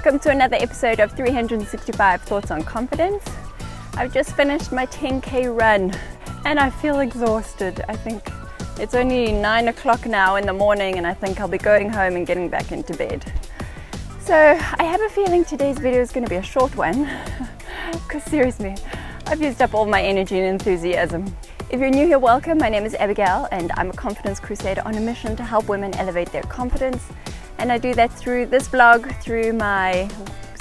Welcome to another episode of 365 Thoughts on Confidence. I've just finished my 10K run and I feel exhausted. I think it's only 9 o'clock now in the morning and I think I'll be going home and getting back into bed. So I have a feeling today's video is going to be a short one because seriously, I've used up all my energy and enthusiasm. If you're new here, welcome. My name is Abigail and I'm a confidence crusader on a mission to help women elevate their confidence. And I do that through this blog, through my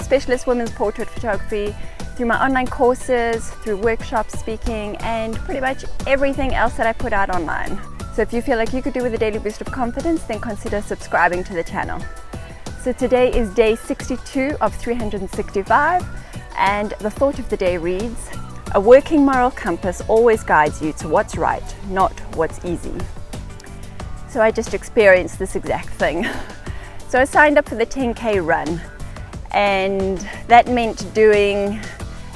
specialist women's portrait photography, through my online courses, through workshops, speaking, and pretty much everything else that I put out online. So if you feel like you could do with a daily boost of confidence, then consider subscribing to the channel. So today is day 62 of 365, and the thought of the day reads, a working moral compass always guides you to what's right, not what's easy. So I just experienced this exact thing. So I signed up for the 10K run, and that meant doing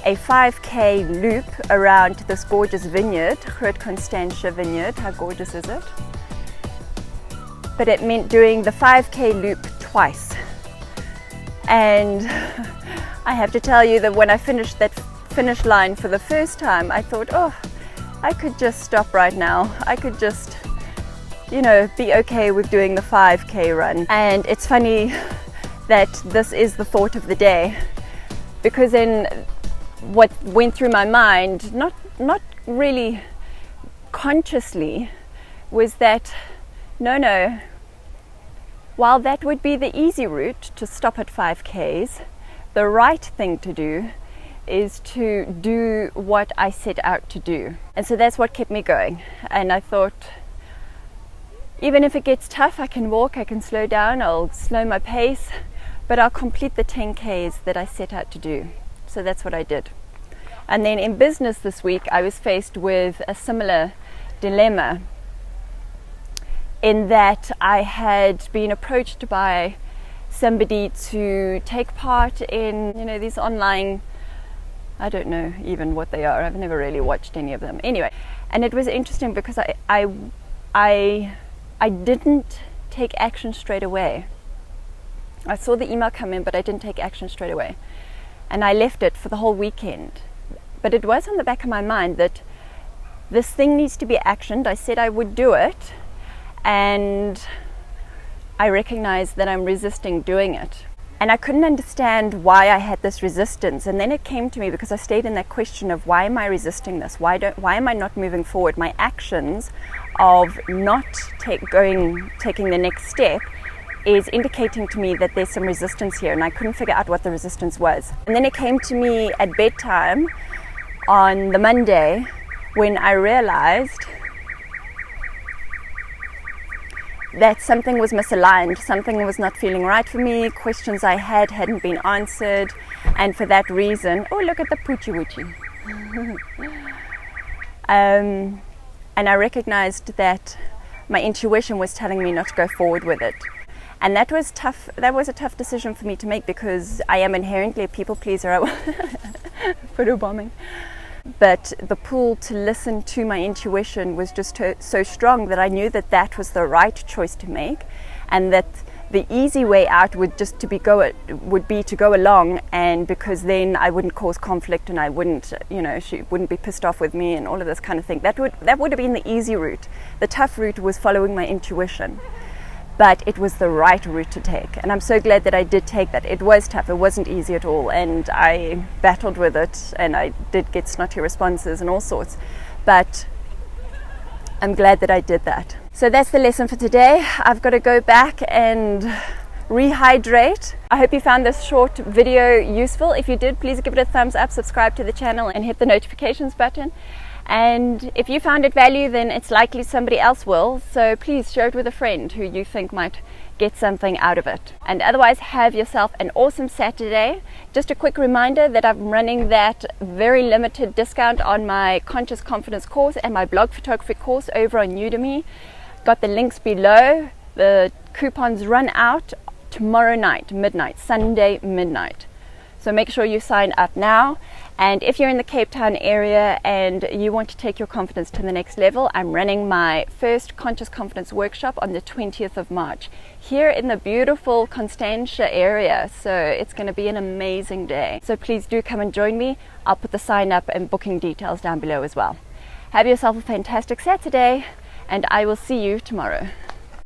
a 5K loop around this gorgeous vineyard, Groot Constantia vineyard. How gorgeous is it? But it meant doing the 5K loop twice. And I have to tell you that when I finished that finish line for the first time, I thought, oh, I could just stop right now. I could just, be okay with doing the 5K run. And it's funny that this is the thought of the day, because then what went through my mind, not really consciously, was that no, while that would be the easy route to stop at 5Ks, the right thing to do is to do what I set out to do. And so that's what kept me going. And I thought, even if it gets tough, I can walk, I can slow down, I'll slow my pace, but I'll complete the 10Ks that I set out to do. So that's what I did. And then in business this week, I was faced with a similar dilemma, in that I had been approached by somebody to take part in, these online, I don't know even what they are. I've never really watched any of them. Anyway, and it was interesting because I didn't take action straight away. I saw the email come in, but I didn't take action straight away. And I left it for the whole weekend. But it was on the back of my mind that this thing needs to be actioned. I said I would do it, and I recognized that I'm resisting doing it. And I couldn't understand why I had this resistance. And then it came to me, because I stayed in that question of, why am I resisting this? Why am I not moving forward? My actions of not taking the next step is indicating to me that there's some resistance here, and I couldn't figure out what the resistance was. And then it came to me at bedtime on the Monday, when I realized that something was misaligned, something was not feeling right for me, questions I had hadn't been answered, and for that reason, oh, look at the poochie woochie. And I recognized that my intuition was telling me not to go forward with it. And that was tough. That was a tough decision for me to make, because I am inherently a people pleaser. Photo bombing. But the pull to listen to my intuition was just so strong that I knew that that was the right choice to make, and that the easy way out would be to go along, and because then I wouldn't cause conflict, and I wouldn't, she wouldn't be pissed off with me and all of this kind of thing. That would have been the easy route. The tough route was following my intuition. But it was the right route to take, and I'm so glad that I did take that. It was tough, it wasn't easy at all, and I battled with it, and I did get snotty responses and all sorts, but I'm glad that I did that. So that's the lesson for today. I've got to go back and rehydrate. I hope you found this short video useful. If you did, please give it a thumbs up, subscribe to the channel, and hit the notifications button. And if you found it value, then it's likely somebody else will. So please share it with a friend who you think might get something out of it. And otherwise, have yourself an awesome Saturday. Just a quick reminder that I'm running that very limited discount on my Conscious Confidence course and my blog photography course over on Udemy. Got the links below. The coupons run out tomorrow night, midnight, Sunday midnight. So make sure you sign up now. And if you're in the Cape Town area and you want to take your confidence to the next level, I'm running my first Conscious Confidence workshop on the 20th of March here in the beautiful Constantia area. So it's going to be an amazing day. So please do come and join me. I'll put the sign up and booking details down below as well. Have yourself a fantastic Saturday, and I will see you tomorrow.